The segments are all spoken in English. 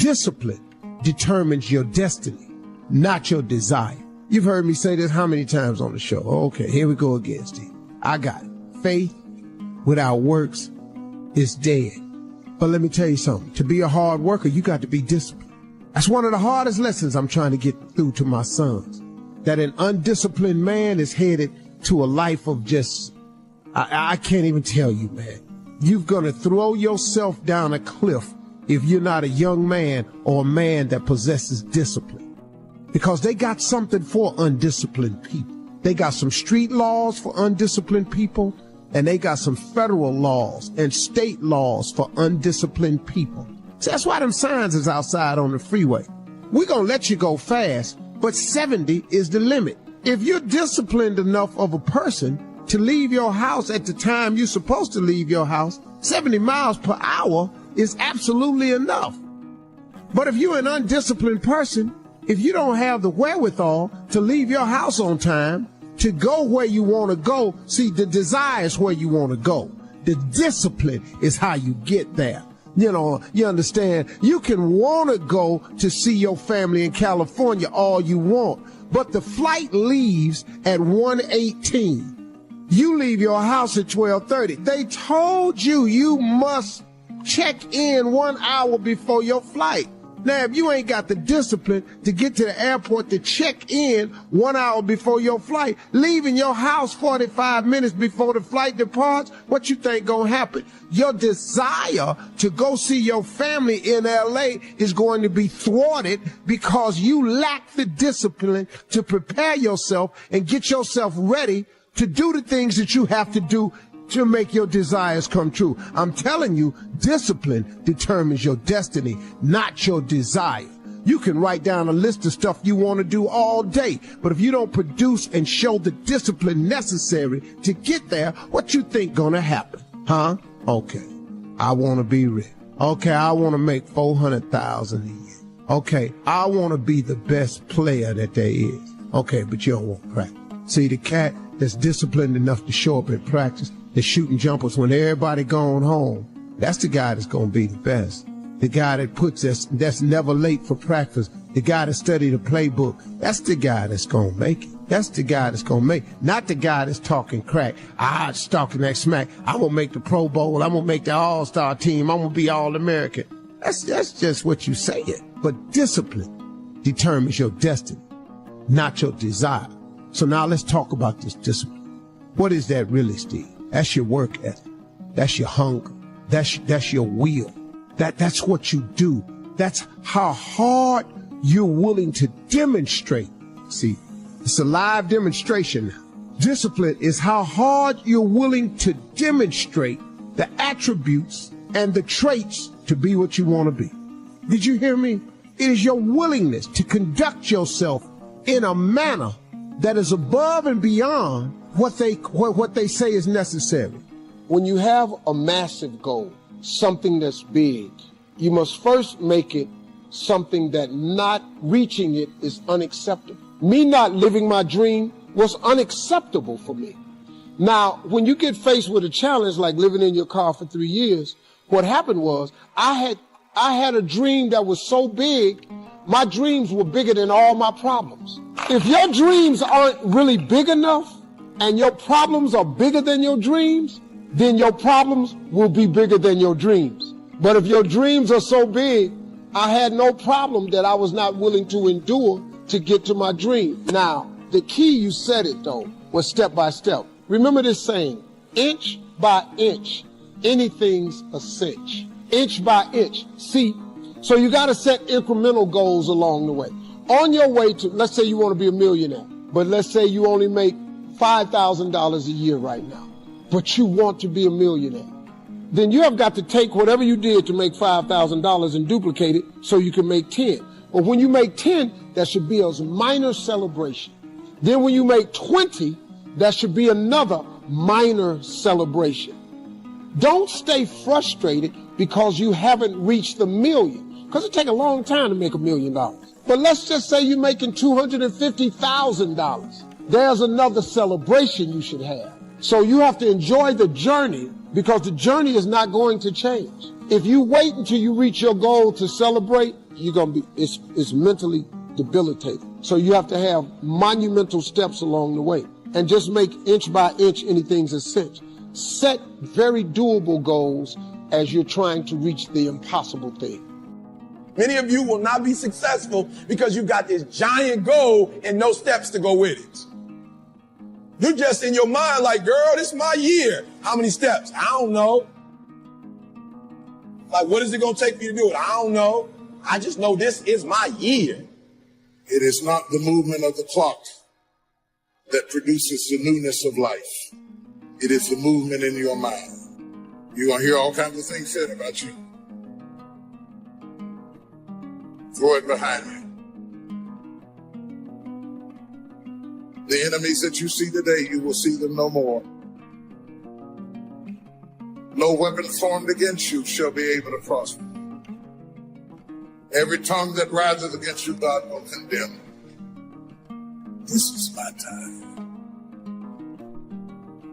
Discipline determines your destiny, not your desire. You've heard me say this how many times on the show? Okay, here we go again, Steve. I got it. Faith without works is dead. But let me tell you something. To be a hard worker, you got to be disciplined. That's one of the hardest lessons I'm trying to get through to my sons. That an undisciplined man is headed to a life of just, I can't even tell you, man. You're going to throw yourself down a cliff if you're not a young man or a man that possesses discipline. Because they got something for undisciplined people. They got some street laws for undisciplined people, and they got some federal laws and state laws for undisciplined people. So that's why them signs is outside on the freeway. We're going to let you go fast, but 70 is the limit. If you're disciplined enough of a person to leave your house at the time you're supposed to leave your house, 70 miles per hour is absolutely enough. But if you're an undisciplined person, if you don't have the wherewithal to leave your house on time, to go where you want to go, see, the desire is where you want to go. The discipline is how you get there. You know, you understand, you can want to go to see your family in California all you want, but the flight leaves at 1:18. You leave your house at 12:30. They told you you must check in 1 hour before your flight. Now, if you ain't got the discipline to get to the airport to check in 1 hour before your flight, leaving your house 45 minutes before the flight departs, what you think gonna happen? Your desire to go see your family in LA is going to be thwarted because you lack the discipline to prepare yourself and get yourself ready to do the things that you have to do to make your desires come true. I'm telling you, discipline determines your destiny, not your desire. You can write down a list of stuff you want to do all day, but if you don't produce and show the discipline necessary to get there, what you think gonna happen? Huh? Okay, I want to be rich. Okay, I want to make $400,000 a year. Okay, I want to be the best player that there is. Okay, but you don't want to practice. See, the cat that's disciplined enough to show up at practice, that's shooting jumpers when everybody going home, that's the guy that's going to be the best. The guy that that's never late for practice. The guy that studied the playbook, that's the guy that's going to make it. That's the guy that's going to make it. Not the guy that's talking crack. It's talking that smack. I'm going to make the Pro Bowl. I'm going to make the All-Star team. I'm going to be All-American. That's just what you say it. But discipline determines your destiny, not your desire. So now let's talk about this discipline. What is that really, Steve? That's your work ethic. That's your hunger. That's your will. That's what you do. That's how hard you're willing to demonstrate. See, it's a live demonstration. Discipline is how hard you're willing to demonstrate the attributes and the traits to be what you want to be. Did you hear me? It is your willingness to conduct yourself in a manner that is above and beyond what they say is necessary. When you have a massive goal, something that's big, you must first make it something that not reaching it is unacceptable. Me not living my dream was unacceptable for me. Now, when you get faced with a challenge like living in your car for 3 years, what happened was I had a dream that was so big, my dreams were bigger than all my problems. If your dreams aren't really big enough and your problems are bigger than your dreams, then your problems will be bigger than your dreams. But if your dreams are so big, I had no problem that I was not willing to endure to get to my dream. Now, the key, you said it though, was step by step. Remember this saying, inch by inch, anything's a cinch. Inch by inch. See, so you got to set incremental goals along the way. On your way to, let's say you want to be a millionaire, but let's say you only make $5,000 a year right now, but you want to be a millionaire. Then you have got to take whatever you did to make $5,000 and duplicate it so you can make 10. But when you make 10, that should be a minor celebration. Then when you make 20, that should be another minor celebration. Don't stay frustrated because you haven't reached the million, because it takes a long time to make $1 million. But let's just say you're making $250,000. There's another celebration you should have. So you have to enjoy the journey, because the journey is not going to change. If you wait until you reach your goal to celebrate, it's mentally debilitating. So you have to have monumental steps along the way and just make inch by inch anything's a cinch. Set very doable goals as you're trying to reach the impossible thing. Many of you will not be successful because you got this giant goal and no steps to go with it. You're just in your mind like, girl, this is my year. How many steps? I don't know. Like, what is it going to take for you to do it? I don't know. I just know this is my year. It is not the movement of the clock that produces the newness of life. It is the movement in your mind. You're going to hear all kinds of things said about you. Throw it behind me. The enemies that you see today, you will see them no more. No weapon formed against you shall be able to prosper. Every tongue that rises against you, God will condemn. This is my time.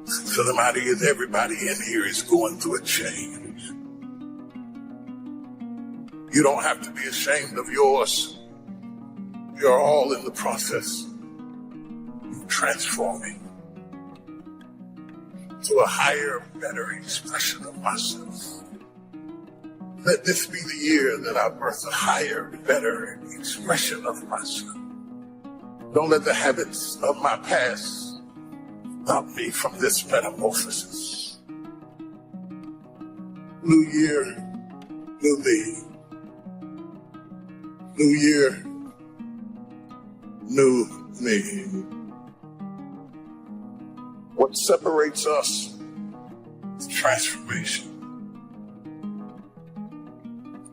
So the matter is, everybody in here is going through a change. You don't have to be ashamed of yours. You're all in the process of transforming to a higher, better expression of myself. Let this be the year that I birth a higher, better expression of myself. Don't let the habits of my past stop me from this metamorphosis. New year, new me. New year, new me. What separates us is transformation.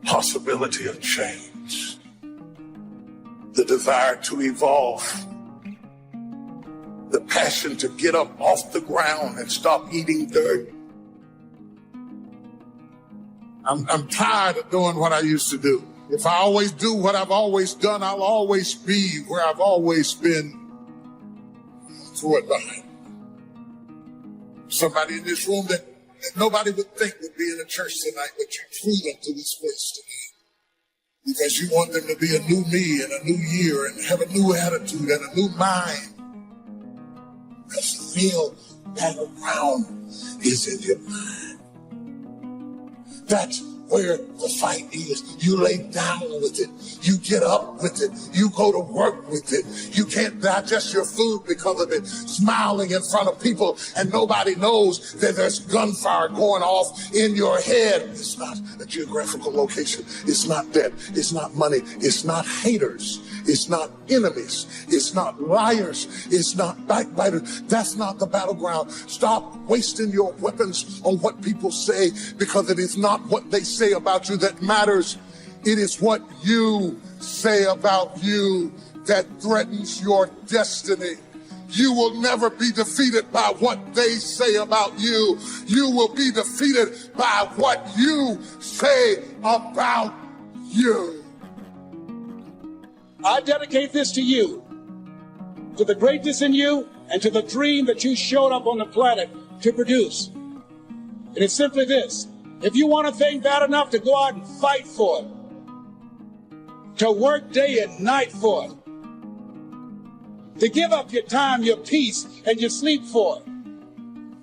Possibility of change. The desire to evolve. The passion to get up off the ground and stop eating dirt. I'm tired of doing what I used to do. If I always do what I've always done, I'll always be where I've always been. Throw it behind me. Somebody in this room that nobody would think would be in a church tonight, but you drew them to this place tonight. Because you want them to be a new me and a new year and have a new attitude and a new mind. Because the real battleground is in your mind. That's where the fight is. You lay down with it. You get up with it. You go to work with it. You can't digest your food because of it. Smiling in front of people and nobody knows that there's gunfire going off in your head. It's not a geographical location. It's not debt. It's not money. It's not haters. It's not enemies. It's not liars. It's not backbiters. That's not the battleground. Stop wasting your weapons on what people say, because it is not what they say about you that matters. It is what you say about you that threatens your destiny. You will never be defeated by what they say about you. You will be defeated by what you say about you. I dedicate this to you, to the greatness in you, and to the dream that you showed up on the planet to produce. And it's simply this: if you want a thing bad enough to go out and fight for it, to work day and night for it, to give up your time, your peace, and your sleep for it,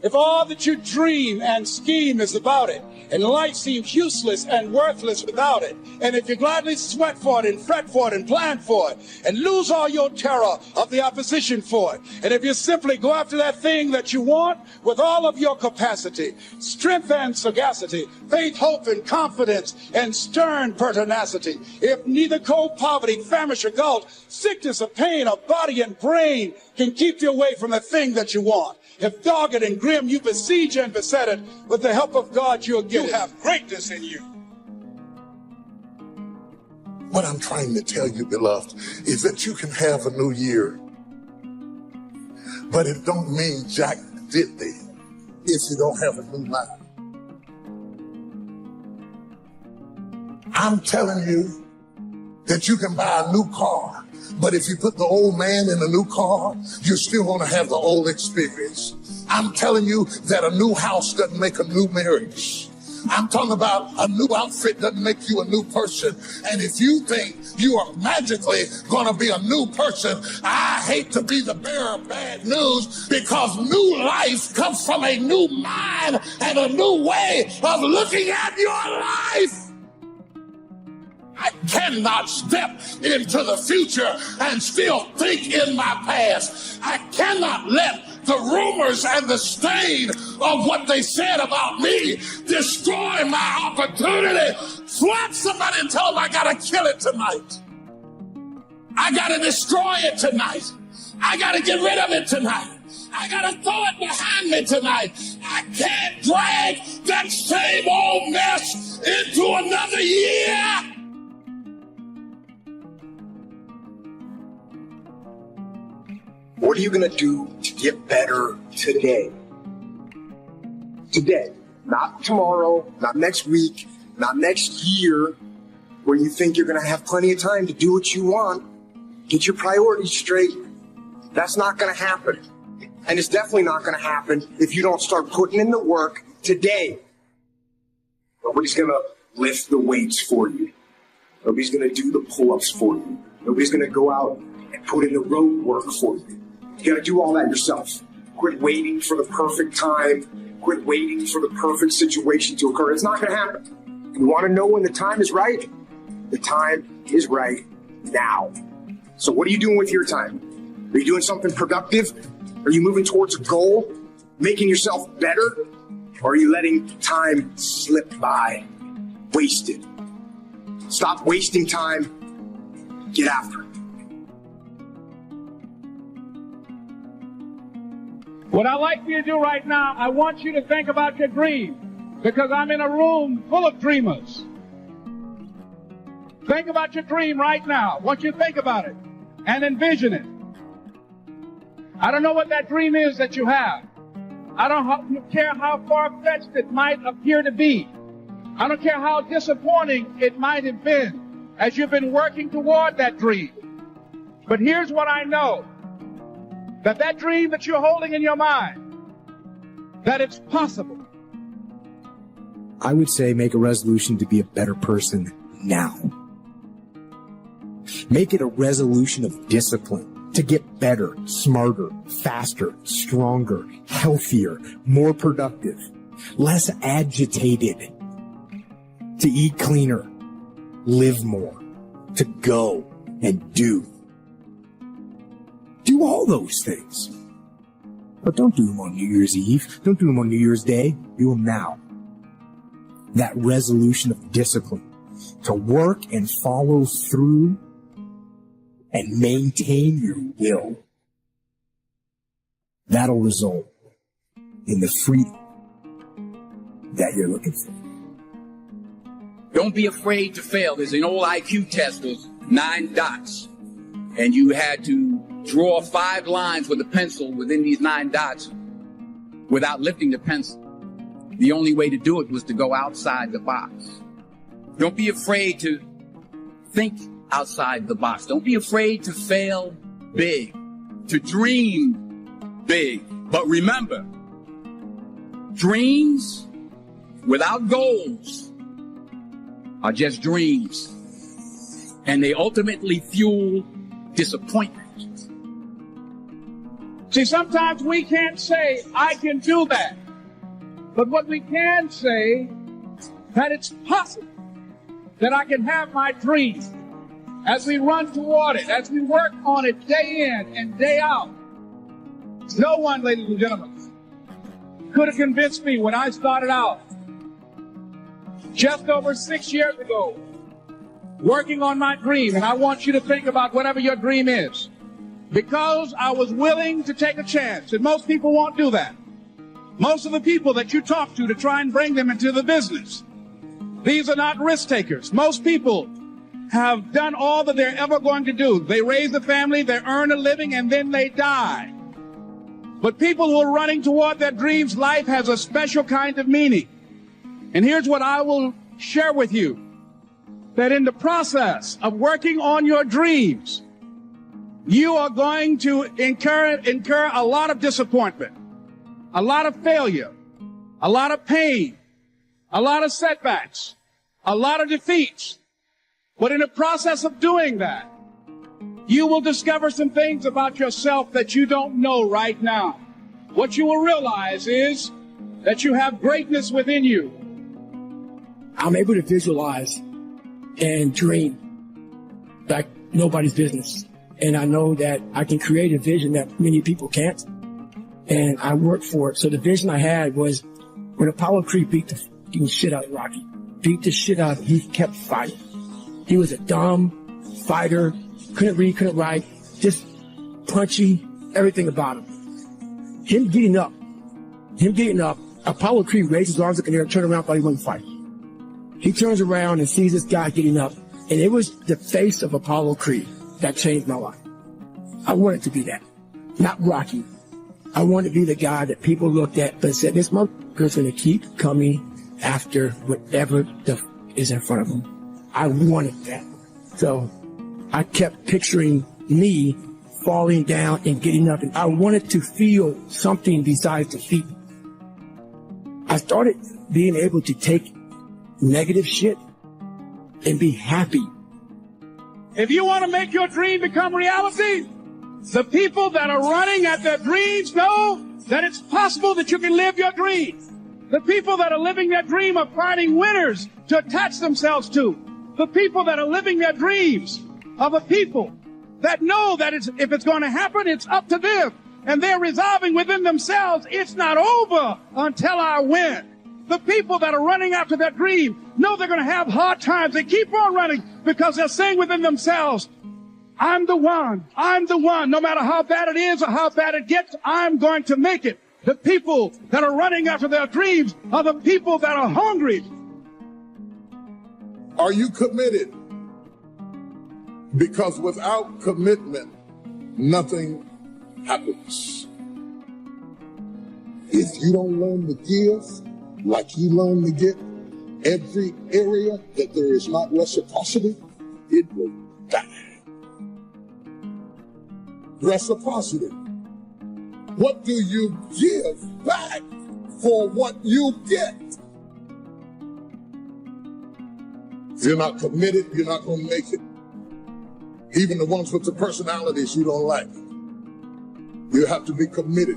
if all that you dream and scheme is about it, and life seems useless and worthless without it, and if you gladly sweat for it and fret for it and plan for it and lose all your terror of the opposition for it, and if you simply go after that thing that you want with all of your capacity, strength and sagacity, faith, hope and confidence, and stern pertinacity, if neither cold poverty, famish or gulf, sickness or pain or body and brain can keep you away from the thing that you want, if dogged and grim you besiege and beset it, with the help of God you'll get it. You have greatness in you. What I'm trying to tell you, beloved, is that you can have a new year, but it don't mean Jack diddly if you don't have a new mind. I'm telling you that you can buy a new car, but if you put the old man in a new car, you're still going to have the old experience. I'm telling you that a new house doesn't make a new marriage. I'm talking about a new outfit doesn't make you a new person. And if you think you are magically going to be a new person, I hate to be the bearer of bad news, because new life comes from a new mind and a new way of looking at your life. I cannot step into the future and still think in my past. I cannot let the rumors and the stain of what they said about me destroy my opportunity. Slap somebody and tell them I gotta kill it tonight. I gotta destroy it tonight. I gotta get rid of it tonight. I gotta throw it behind me tonight. I can't drag that same old mess into another year. What are you going to do to get better today? Today. Not tomorrow, not next week, not next year, where you think you're going to have plenty of time to do what you want. Get your priorities straight. That's not going to happen. And it's definitely not going to happen if you don't start putting in the work today. Nobody's going to lift the weights for you. Nobody's going to do the pull-ups for you. Nobody's going to go out and put in the road work for you. You got to do all that yourself. Quit waiting for the perfect time. Quit waiting for the perfect situation to occur. It's not going to happen. You want to know when the time is right? The time is right now. So what are you doing with your time? Are you doing something productive? Are you moving towards a goal? Making yourself better? Or are you letting time slip by? Wasted. Stop wasting time. Get after it. What I'd like you to do right now, I want you to think about your dream, because I'm in a room full of dreamers. Think about your dream right now. I want you to think about it and envision it. I don't know what that dream is that you have. I don't care how far-fetched it might appear to be. I don't care how disappointing it might have been as you've been working toward that dream. But here's what I know. That dream that you're holding in your mind, that it's possible. I would say make a resolution to be a better person now. Make it a resolution of discipline to get better, smarter, faster, stronger, healthier, more productive, less agitated, to eat cleaner, live more, to go and do. Do all those things. But don't do them on New Year's Eve. Don't do them on New Year's Day. Do them now. That resolution of discipline to work and follow through and maintain your will. That'll result in the freedom that you're looking for. Don't be afraid to fail. There's an old IQ test with 9 dots. And you had to draw 5 lines with a pencil within these 9 dots without lifting the pencil. The only way to do it was to go outside the box. Don't be afraid to think outside the box. Don't be afraid to fail big, to dream big. But remember, dreams without goals are just dreams. And they ultimately fuel disappointment. See, sometimes we can't say, I can do that. But what we can say, that it's possible that I can have my dream as we run toward it, as we work on it day in and day out. No one, ladies and gentlemen, could have convinced me when I started out just over 6 years ago, working on my dream. And I want you to think about whatever your dream is, because I was willing to take a chance. And most people won't do that. Most of the people that you talk to try and bring them into the business, these are not risk takers. Most people have done all that they're ever going to do. They raise a family, they earn a living, and then they die. But people who are running toward their dreams, life has a special kind of meaning. And here's what I will share with you. That in the process of working on your dreams, you are going to incur a lot of disappointment, a lot of failure, a lot of pain, a lot of setbacks, a lot of defeats. But in the process of doing that, you will discover some things about yourself that you don't know right now. What you will realize is that you have greatness within you. I'm able to visualize and dream like nobody's business. And I know that I can create a vision that many people can't. And I work for it. So the vision I had was when Apollo Creed beat the fucking shit out of Rocky, beat the shit out of him, he kept fighting. He was a dumb fighter, couldn't read, couldn't write, just punchy, everything about him. Him getting up, Apollo Creed raised his arms up in the air, turned around, thought he wasn't fighting. He turns around and sees this guy getting up, and it was the face of Apollo Creed that changed my life. I wanted to be that, not Rocky. I wanted to be the guy that people looked at but said, this motherfucker's going to keep coming after whatever the is in front of him. I wanted that. So I kept picturing me falling down and getting up, and I wanted to feel something besides defeat. I started being able to take negative shit and be happy. If you want to make your dream become reality, the people that are running at their dreams know that it's possible that you can live your dream. The people that are living their dream are finding winners to attach themselves to. The people that are living their dreams are the people that know that if it's going to happen, it's up to them. And they're resolving within themselves, it's not over until I win. The people that are running after their dream know they're going to have hard times. They keep on running because they're saying within themselves, I'm the one. I'm the one. No matter how bad it is or how bad it gets, I'm going to make it. The people that are running after their dreams are the people that are hungry. Are you committed? Because without commitment, nothing happens. If you don't learn to give like you learn to get, every area that there is not reciprocity, it will die. Reciprocity. What do you give back for what you get? If you're not committed, you're not going to make it. Even the ones with the personalities you don't like. You have to be committed.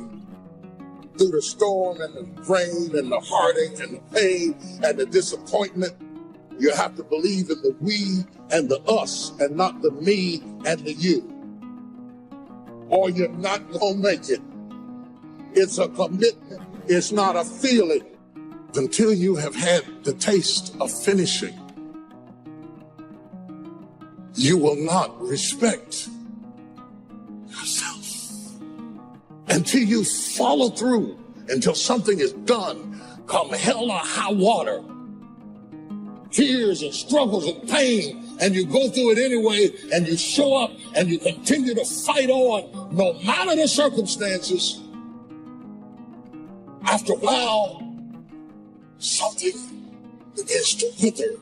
Through the storm and the rain and the heartache and the pain and the disappointment, you have to believe in the we and the us and not the me and the you. Or you're not going to make it. It's a commitment. It's not a feeling. Until you have had the taste of finishing, you will not respect yourself. Until you follow through, until something is done, come hell or high water, tears and struggles and pain, and you go through it anyway, and you show up, and you continue to fight on, no matter the circumstances. After a while, something begins to wither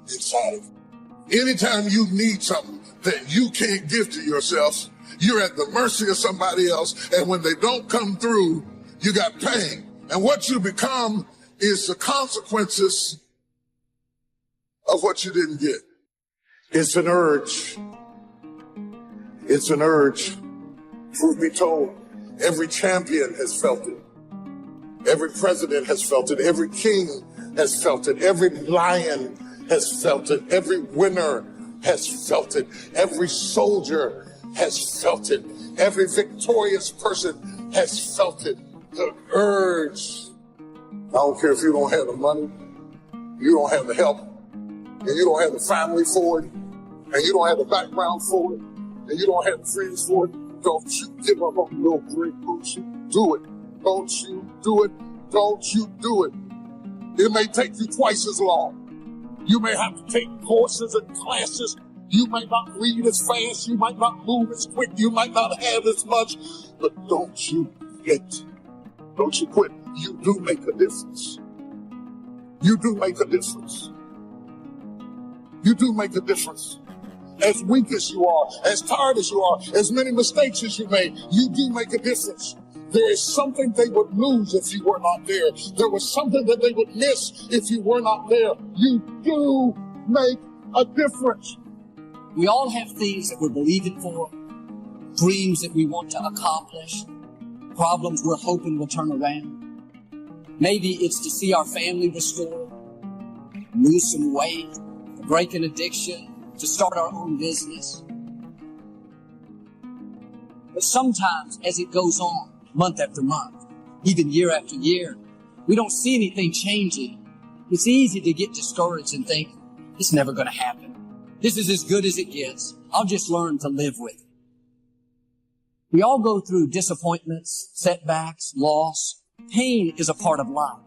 inside of you. Anytime you need something that you can't give to yourself, you're at the mercy of somebody else, and when they don't come through, you got pain. And what you become is the consequences of what you didn't get. It's an urge. It's an urge. Truth be told, every champion has felt it. Every president has felt it. Every king has felt it. Every lion has felt it. Every winner has felt it. Every soldier has felt it. Every victorious person has felt it. The urge. I don't care if you don't have the money, you don't have the help, and you don't have the family for it, and you don't have the background for it, and you don't have the friends for it. Don't you give up on your dream. Don't you do it. Don't you do it. Don't you do it. It may take you twice as long. You may have to take courses and classes. You might not read as fast. You might not move as quick. You might not have as much. But don't you quit. Don't you quit. You do make a difference. You do make a difference. You do make a difference. As weak as you are, as tired as you are, as many mistakes as you made, you do make a difference. There is something they would lose if you were not there. There was something that they would miss if you were not there. You do make a difference. We all have things that we're believing for, dreams that we want to accomplish, problems we're hoping will turn around. Maybe it's to see our family restored, lose some weight, to break an addiction, to start our own business. But sometimes as it goes on, month after month, even year after year, we don't see anything changing. It's easy to get discouraged and think, it's never going to happen. This is as good as it gets. I'll just learn to live with it. We all go through disappointments, setbacks, loss. Pain is a part of life.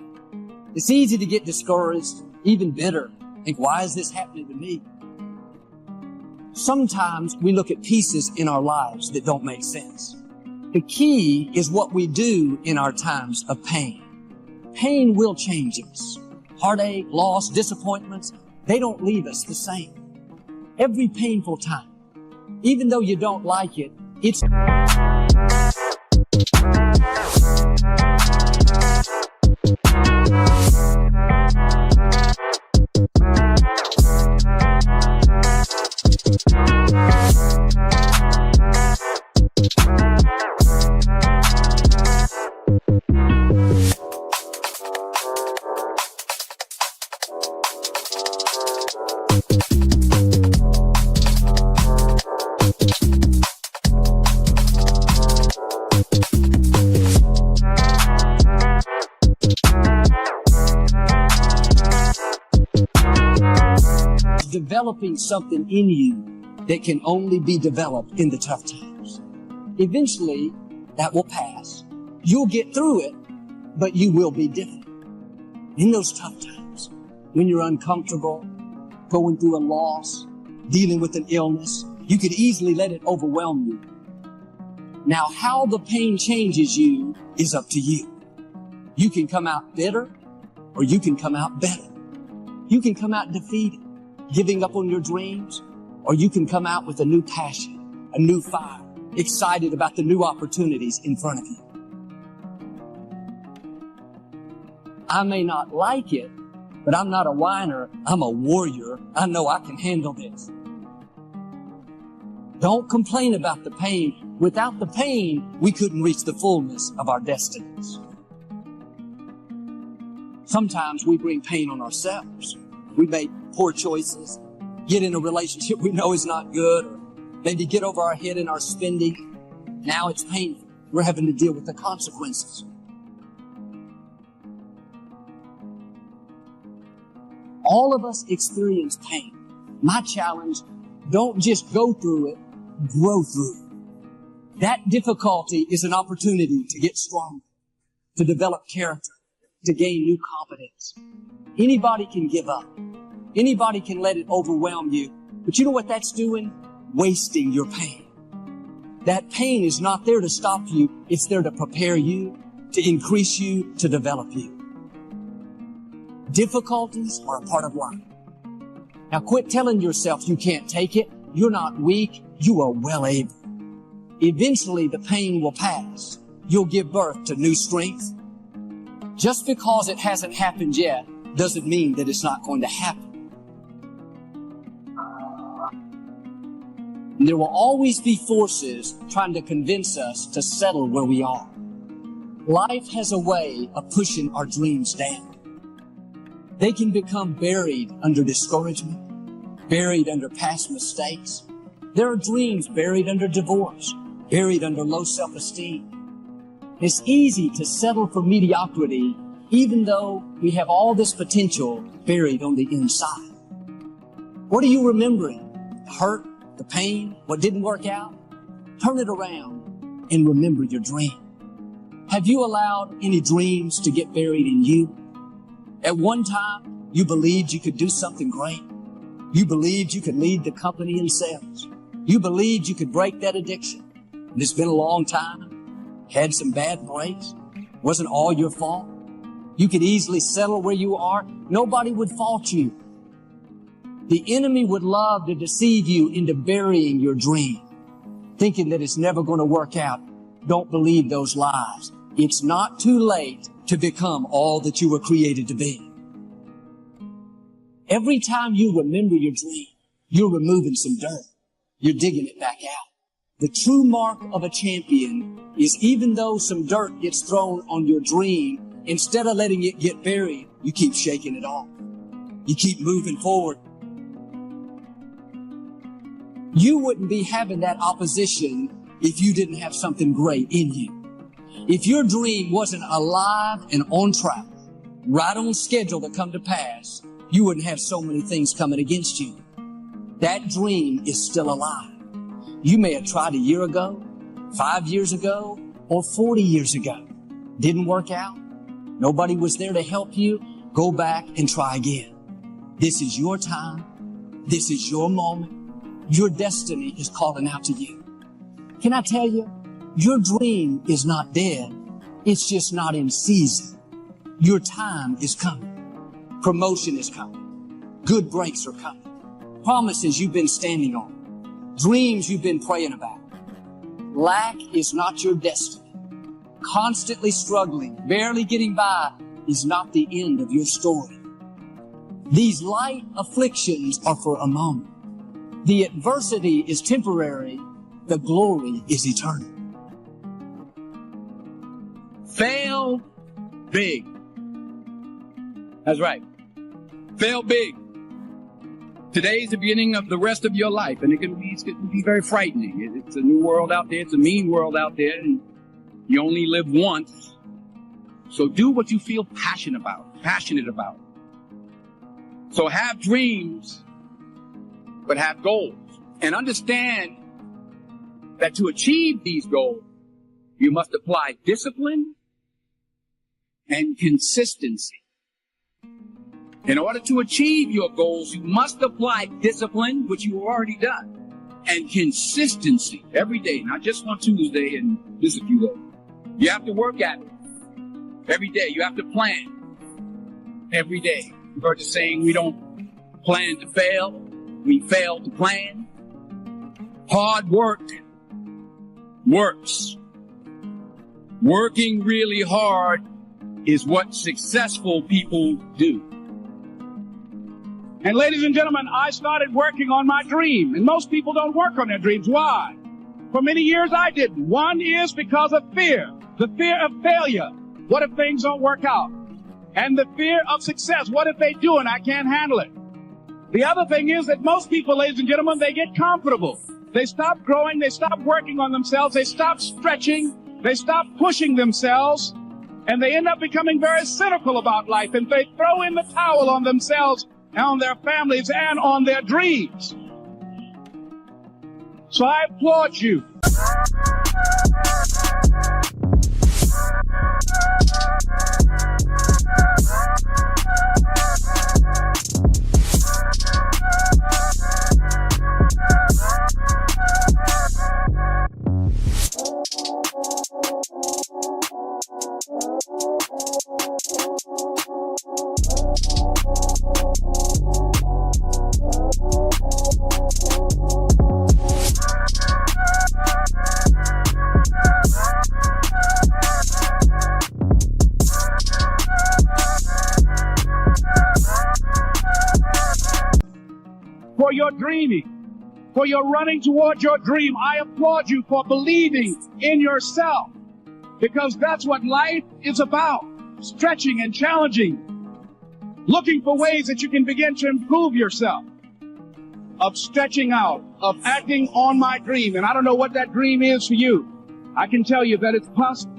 It's easy to get discouraged, even bitter. Think, why is this happening to me? Sometimes we look at pieces in our lives that don't make sense. The key is what we do in our times of pain. Pain will change us. Heartache, loss, disappointments, they don't leave us the same. Every painful time, even though you don't like it, it's developing something in you that can only be developed in the tough times. Eventually, that will pass. You'll get through it, but you will be different. In those tough times, when you're uncomfortable, going through a loss, dealing with an illness, you could easily let it overwhelm you. Now, how the pain changes you is up to you. You can come out bitter, or you can come out better. You can come out defeated, giving up on your dreams, or you can come out with a new passion, a new fire, excited about the new opportunities in front of you. I may not like it, but I'm not a whiner. I'm a warrior. I know I can handle this. Don't complain about the pain. Without the pain, we couldn't reach the fullness of our destinies. Sometimes we bring pain on ourselves. We make poor choices, get in a relationship we know is not good, or maybe get over our head in our spending. Now it's painful. We're having to deal with the consequences. All of us experience pain. My challenge, don't just go through it, grow through it. That difficulty is an opportunity to get stronger, to develop character, to gain new competence. Anybody can give up. Anybody can let it overwhelm you. But you know what that's doing? Wasting your pain. That pain is not there to stop you. It's there to prepare you, to increase you, to develop you. Difficulties are a part of life. Now quit telling yourself you can't take it. You're not weak. You are well able. Eventually the pain will pass. You'll give birth to new strength. Just because it hasn't happened yet doesn't mean that it's not going to happen. And there will always be forces trying to convince us to settle where we are. Life has a way of pushing our dreams down. They can become buried under discouragement, buried under past mistakes. There are dreams buried under divorce, buried under low self-esteem. It's easy to settle for mediocrity even though we have all this potential buried on the inside. What are you remembering? The hurt, the pain, what didn't work out? Turn it around and remember your dream. Have you allowed any dreams to get buried in you? At one time, you believed you could do something great. You believed you could lead the company in sales. You believed you could break that addiction. And it's been a long time. Had some bad breaks. Wasn't all your fault. You could easily settle where you are. Nobody would fault you. The enemy would love to deceive you into burying your dream, thinking that it's never going to work out. don't believe those lies. It's not too late to become all that you were created to be. Every time you remember your dream, you're removing some dirt. You're digging it back out. The true mark of a champion is even though some dirt gets thrown on your dream, instead of letting it get buried, you keep shaking it off. You keep moving forward. You wouldn't be having that opposition if you didn't have something great in you. If your dream wasn't alive and on track, right on schedule to come to pass, you wouldn't have so many things coming against you. That dream is still alive. You may have tried a year ago, 5 years ago, or 40 years ago. Didn't work out. Nobody was there to help you. Go back and try again. This is your time. This is your moment. Your destiny is calling out to you. Can I tell you, your dream is not dead. It's just not in season. Your time is coming. Promotion is coming. Good breaks are coming. Promises you've been standing on. Dreams you've been praying about. Lack is not your destiny. Constantly struggling, barely getting by is not the end of your story. These light afflictions are for a moment. The adversity is temporary. The glory is eternal. Fail big. That's right. Fail big. Today's the beginning of the rest of your life, and it can be very frightening. It's a new world out there. It's a mean world out there, and you only live once. So do what you feel passionate about. So have dreams, but have goals. And understand that to achieve these goals, you must apply discipline and consistency. In order to achieve your goals, you must apply discipline, which you've already done, and consistency every day, not just on Tuesday and just a few days. You have to work at it every day. You have to plan every day. You've heard the saying, we don't plan to fail, we fail to plan. Hard work works. Working really hard is what successful people do. And ladies and gentlemen, I started working on my dream. And most people don't work on their dreams. Why? For many years I didn't. One is because of fear. The fear of failure. What if things don't work out? And the fear of success. What if they do and I can't handle it? The other thing is that most people, ladies and gentlemen, they get comfortable. They stop growing. They stop working on themselves. They stop stretching. They stop pushing themselves. And they end up becoming very cynical about life. And they throw in the towel on themselves, on their families, and on their dreams. So I applaud you. For your dreaming, for your running toward your dream, I applaud you for believing in yourself, because that's what life is about, stretching and challenging, looking for ways that you can begin to improve yourself, of stretching out, of acting on my dream. And I don't know what that dream is for you. I can tell you that it's possible.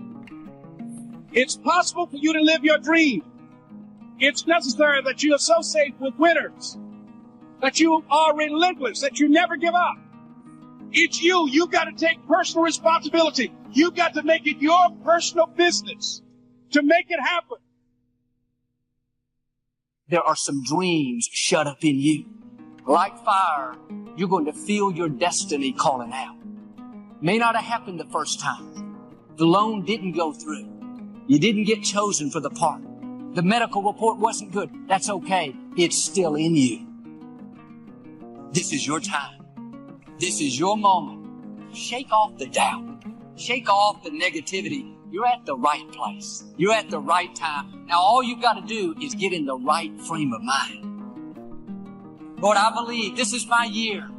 It's possible for you to live your dream. It's necessary that you associate with winners, that you are relentless, that you never give up. It's you. You've got to take personal responsibility. You've got to make it your personal business to make it happen. There are some dreams shut up in you. Like fire, you're going to feel your destiny calling out. May not have happened the first time. The loan didn't go through. You didn't get chosen for the part. The medical report wasn't good. That's okay. It's still in you. This is your time. This is your moment. Shake off the doubt. Shake off the negativity. You're at the right place. You're at the right time. Now all you've got to do is get in the right frame of mind. Lord, I believe this is my year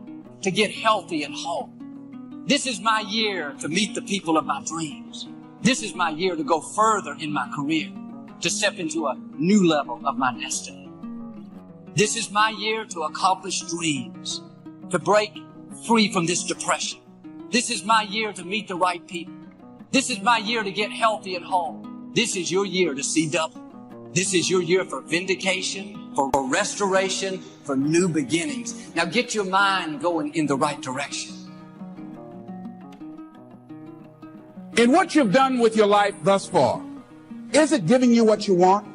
to get healthy and whole. This is my year to meet the people of my dreams. This is my year to go further in my career, to step into a new level of my destiny. This is my year to accomplish dreams, to break free from this depression. This is my year to meet the right people. This is my year to get healthy and whole. This is your year to see double. This is your year for vindication, for restoration, for new beginnings. Now get your mind going in the right direction. In what you've done with your life thus far, is it giving you what you want?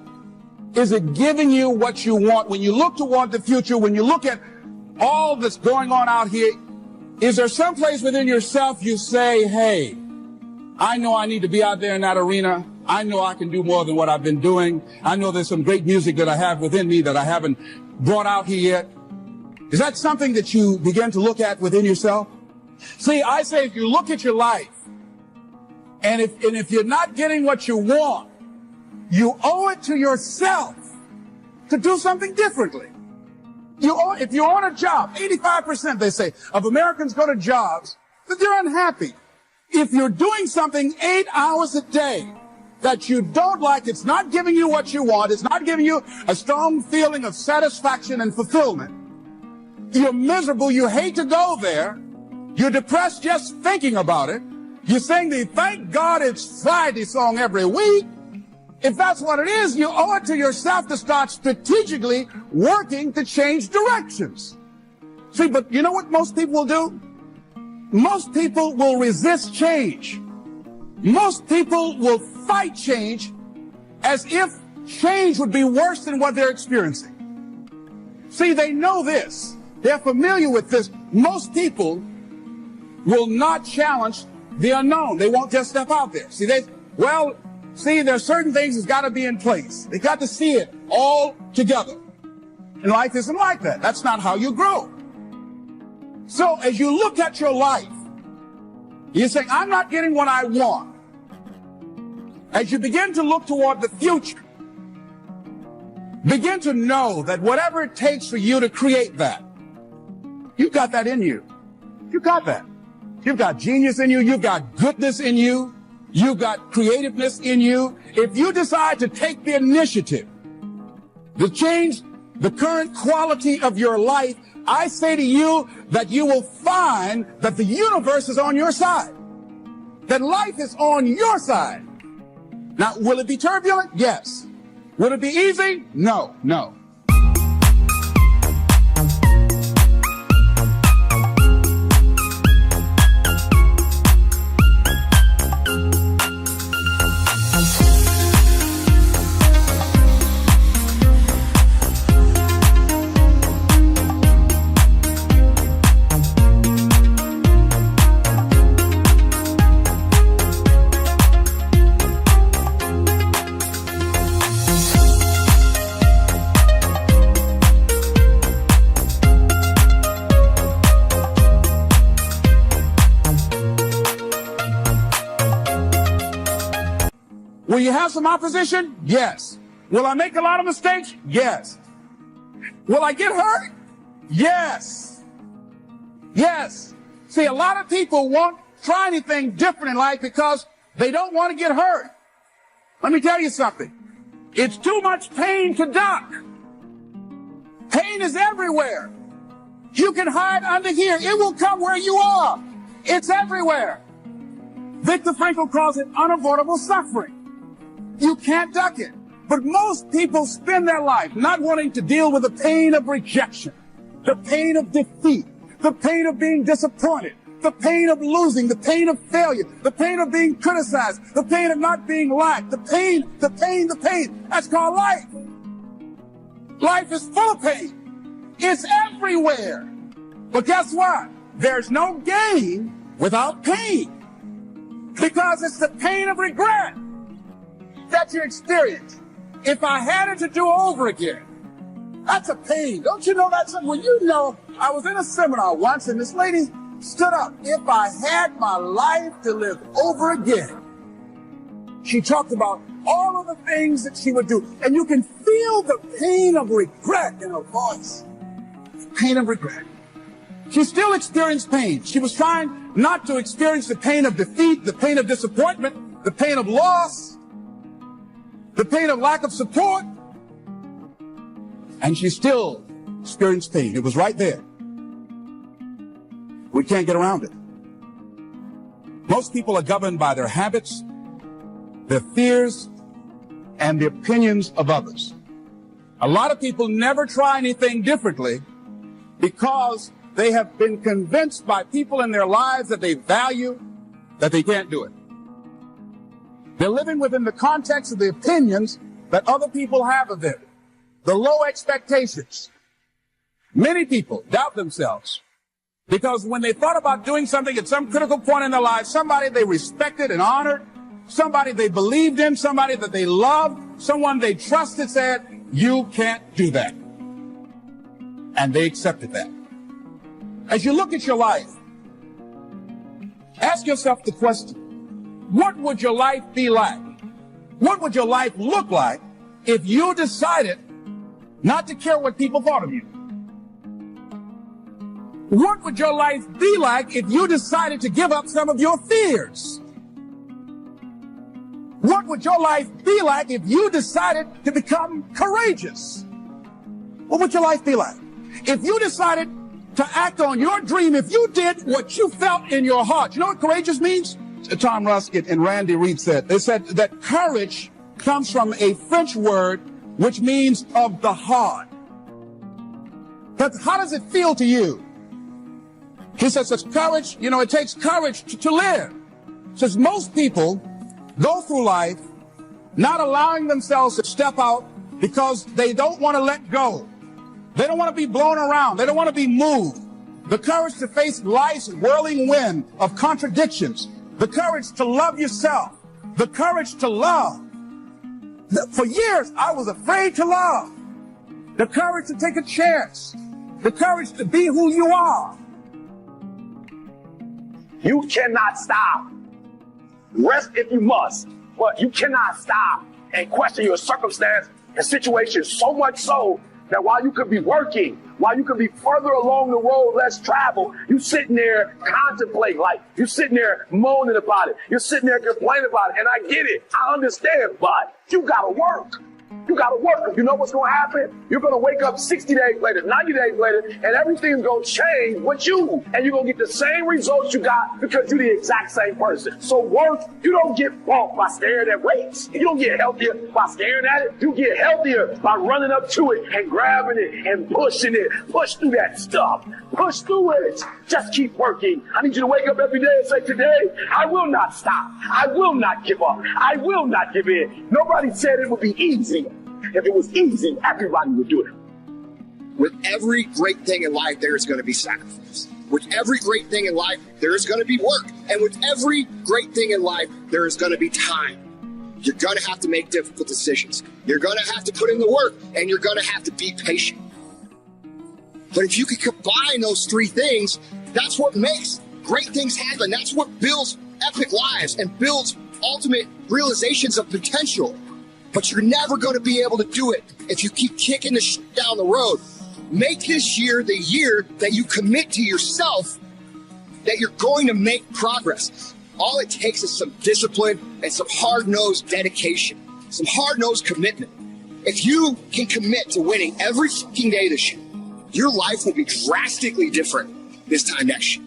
Is it giving you what you want? When you look toward the future, when you look at all that's going on out here, is there some place within yourself you say, hey, I know I need to be out there in that arena. I know I can do more than what I've been doing. I know there's some great music that I have within me that I haven't brought out here yet. Is that something that you begin to look at within yourself? See, I say if you look at your life, and if you're not getting what you want, you owe it to yourself to do something differently. If you're on a job, 85%, they say, of Americans go to jobs that they're unhappy. If you're doing something 8 hours a day that you don't like, it's not giving you what you want, it's not giving you a strong feeling of satisfaction and fulfillment, you're miserable, you hate to go there, you're depressed just thinking about it, you sing the Thank God It's Friday song every week. If that's what it is, you owe it to yourself to start strategically working to change directions. See, but you know what most people will do? Most people will resist change. Most people will fight change as if change would be worse than what they're experiencing. See, they know this. They're familiar with this. Most people will not challenge the unknown. They won't just step out there. See, there's certain things that's got to be in place. They got to see it all together. And life isn't like that. That's not how you grow. So as you look at your life, you're saying, I'm not getting what I want. As you begin to look toward the future, begin to know that whatever it takes for you to create that, you've got that in you. You've got that. You've got genius in you. You've got goodness in you. You've got creativeness in you. If you decide to take the initiative to change the current quality of your life, I say to you that you will find that the universe is on your side, that life is on your side. Now, will it be turbulent? Yes. Will it be easy? No, no. Will you have some opposition? Yes. Will I make a lot of mistakes? Yes. Will I get hurt? Yes. Yes. See, a lot of people won't try anything different in life because they don't want to get hurt. Let me tell you something. It's too much pain to duck. Pain is everywhere. You can hide under here. It will come where you are. It's everywhere. Viktor Frankl calls it unavoidable suffering. You can't duck it. But most people spend their life not wanting to deal with the pain of rejection, the pain of defeat, the pain of being disappointed, the pain of losing, the pain of failure, the pain of being criticized, the pain of not being liked, the pain. That's called life. Life is full of pain. It's everywhere. But guess what? There's no gain without pain. Because it's the pain of regret that you experience. If I had it to do over again, that's a pain. Don't you know that's something? Well, you know, I was in a seminar once and this lady stood up. If I had my life to live over again. She talked about all of the things that she would do. And you can feel the pain of regret in her voice. Pain of regret. She still experienced pain. She was trying not to experience the pain of defeat, the pain of disappointment, the pain of loss, the pain of lack of support. And she still experienced pain. It was right there. We can't get around it. Most people are governed by their habits, their fears, and the opinions of others. A lot of people never try anything differently because they have been convinced by people in their lives that they value that they can't do it. They're living within the context of the opinions that other people have of them, the low expectations. Many people doubt themselves because when they thought about doing something at some critical point in their lives, somebody they respected and honored, somebody they believed in, somebody that they loved, someone they trusted said, you can't do that. And they accepted that. As you look at your life, ask yourself the question, what would your life be like? What would your life look like if you decided not to care what people thought of you? What would your life be like if you decided to give up some of your fears? What would your life be like if you decided to become courageous? What would your life be like? If you decided to act on your dream, if you did what you felt in your heart. You know what courageous means? Tom Ruskin and Randy Reed said, they said that courage comes from a French word which means of the heart. But how does it feel to you? He says it's courage, you know, it takes courage to live. Says most people go through life not allowing themselves to step out because they don't want to let go. They don't want to be blown around. They don't want to be moved. The courage to face life's whirling wind of contradictions. The courage to love yourself. The courage to love. For years, I was afraid to love. The courage to take a chance. The courage to be who you are. You cannot stop. Rest if you must, but you cannot stop and question your circumstance and situation so much so that while you could be working, while you could be further along the road less traveled, you sitting there contemplating life. You're sitting there moaning about it. You're sitting there complaining about it. And I get it. I understand, but you got to work. You got to work. You know what's going to happen? You're going to wake up 60 days later, 90 days later, and everything's going to change with you. And you're going to get the same results you got because you're the exact same person. So work, you don't get bumped by staring at weights. You don't get healthier by staring at it. You get healthier by running up to it and grabbing it and pushing it. Push through that stuff. Push through it. Just keep working. I need you to wake up every day and say, today, I will not stop. I will not give up. I will not give in. Nobody said it would be easy. If it was easy, everybody would do it. With every great thing in life, there is going to be sacrifice. With every great thing in life, there is going to be work. And with every great thing in life, there is going to be time. You're going to have to make difficult decisions. You're going to have to put in the work, and you're going to have to be patient. But if you can combine those three things, that's what makes great things happen. That's what builds epic lives and builds ultimate realizations of potential. But you're never going to be able to do it if you keep kicking the shit down the road. Make this year the year that you commit to yourself that you're going to make progress. All it takes is some discipline and some hard-nosed dedication, some hard-nosed commitment. If you can commit to winning every fucking day this year, your life will be drastically different this time next year.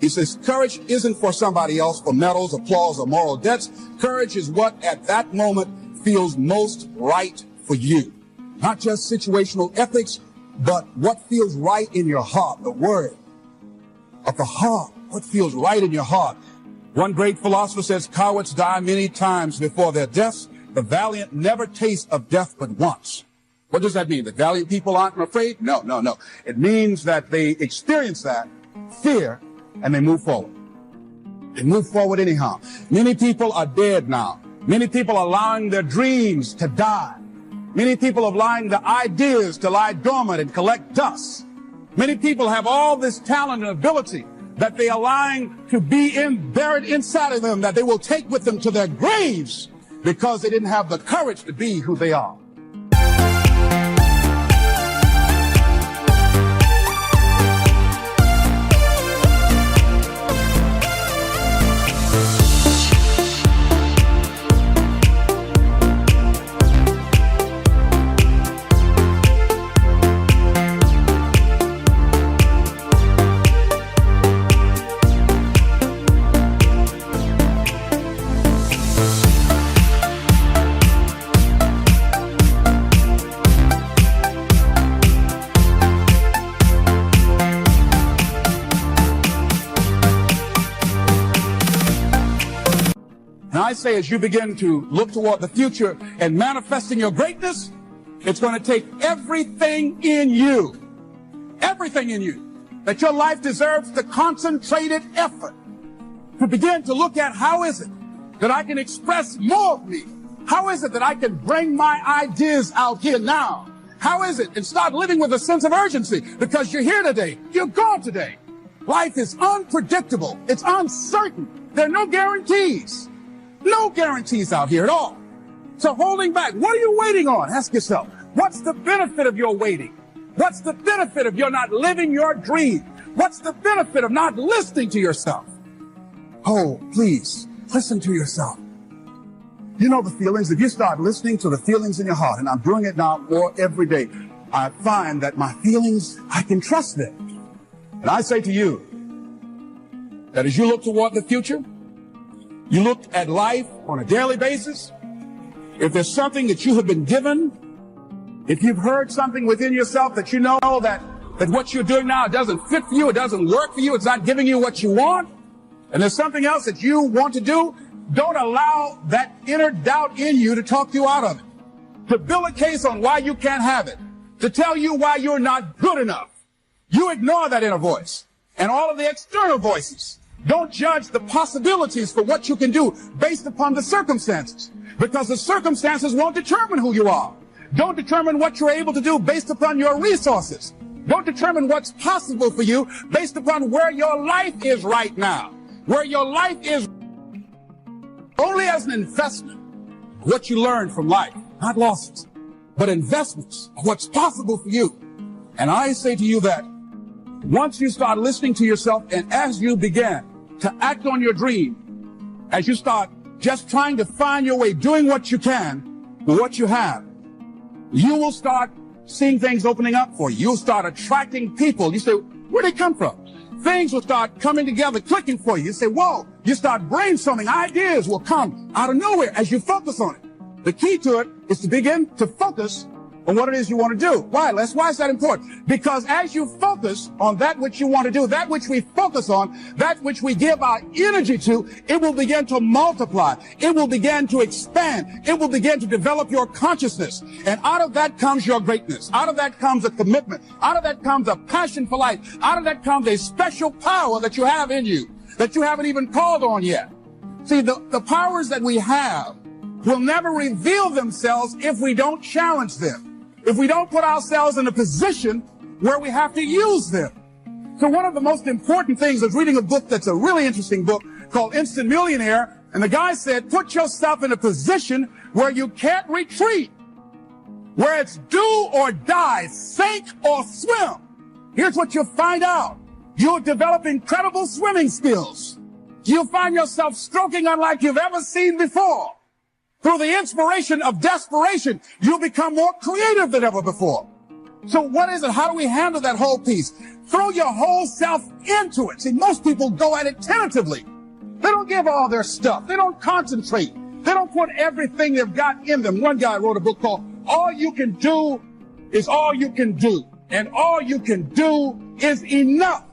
He says, courage isn't for somebody else for medals, applause, or moral debts. Courage is what at that moment feels most right for you. Not just situational ethics, but what feels right in your heart, the word of the heart, what feels right in your heart. One great philosopher says, cowards die many times before their deaths. The valiant never taste of death but once. What does that mean? The valiant people aren't afraid? No. It means that they experience that fear and they move forward. They move forward anyhow. Many people are dead now. Many people are allowing their dreams to die. Many people are allowing the ideas to lie dormant and collect dust. Many people have all this talent and ability that they allowing to be buried inside of them, that they will take with them to their graves because they didn't have the courage to be who they are. And I say, as you begin to look toward the future and manifesting your greatness, it's going to take everything in you, that your life deserves the concentrated effort to begin to look at how is it that I can express more of me? How is it that I can bring my ideas out here now? How is it? And start living with a sense of urgency, because you're here today, you're gone today. Life is unpredictable. It's uncertain. There are no guarantees. No guarantees out here at all. So holding back, what are you waiting on? Ask yourself, what's the benefit of your waiting? What's the benefit of your not living your dream? What's the benefit of not listening to yourself? Oh, please, listen to yourself. You know the feelings. If you start listening to the feelings in your heart, and I'm doing it now more every day, I find that my feelings, I can trust them. And I say to you, that as you look toward the future, you look at life on a daily basis, if there's something that you have been given, if you've heard something within yourself that you know that what you're doing now doesn't fit for you, it doesn't work for you, it's not giving you what you want, and there's something else that you want to do, don't allow that inner doubt in you to talk you out of it, to build a case on why you can't have it, to tell you why you're not good enough. You ignore that inner voice and all of the external voices. Don't judge the possibilities for what you can do based upon the circumstances, because the circumstances won't determine who you are. Don't determine what you're able to do based upon your resources. Don't determine what's possible for you based upon where your life is right now. Where your life is only as an investment, what you learn from life, not losses, but investments of what's possible for you. And I say to you that once you start listening to yourself, and as you begin to act on your dream, as you start just trying to find your way, doing what you can with what you have, you will start seeing things opening up for you. You'll start attracting people. You say, where'd they come from? Things will start coming together, clicking for you. You say, whoa, you start brainstorming. Ideas will come out of nowhere as you focus on it. The key to it is to begin to focus on what it is you want to do. Why, Les? Why is that important? Because as you focus on that which you want to do, that which we focus on, that which we give our energy to, it will begin to multiply. It will begin to expand. It will begin to develop your consciousness. And out of that comes your greatness. Out of that comes a commitment. Out of that comes a passion for life. Out of that comes a special power that you have in you that you haven't even called on yet. See, the powers that we have will never reveal themselves if we don't challenge them. If we don't put ourselves in a position where we have to use them. So one of the most important things, I was reading a book that's a really interesting book called Instant Millionaire, and the guy said, put yourself in a position where you can't retreat, where it's do or die, sink or swim. Here's what you'll find out. You'll develop incredible swimming skills. You'll find yourself stroking unlike you've ever seen before. Through the inspiration of desperation, you'll become more creative than ever before. So what is it? How do we handle that whole piece? Throw your whole self into it. See, most people go at it tentatively. They don't give all their stuff. They don't concentrate. They don't put everything they've got in them. One guy wrote a book called All You Can Do Is All You Can Do. And all you can do is enough.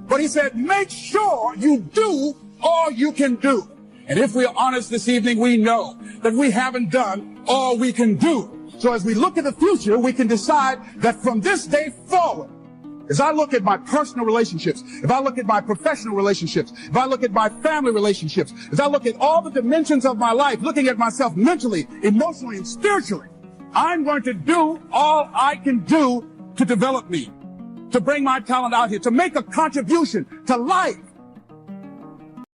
But he said, make sure you do all you can do. And if we're honest this evening, we know that we haven't done all we can do. So as we look at the future, we can decide that from this day forward, as I look at my personal relationships, if I look at my professional relationships, if I look at my family relationships, as I look at all the dimensions of my life, looking at myself mentally, emotionally, and spiritually, I'm going to do all I can do to develop me. to bring my talent out here, to make a contribution to life.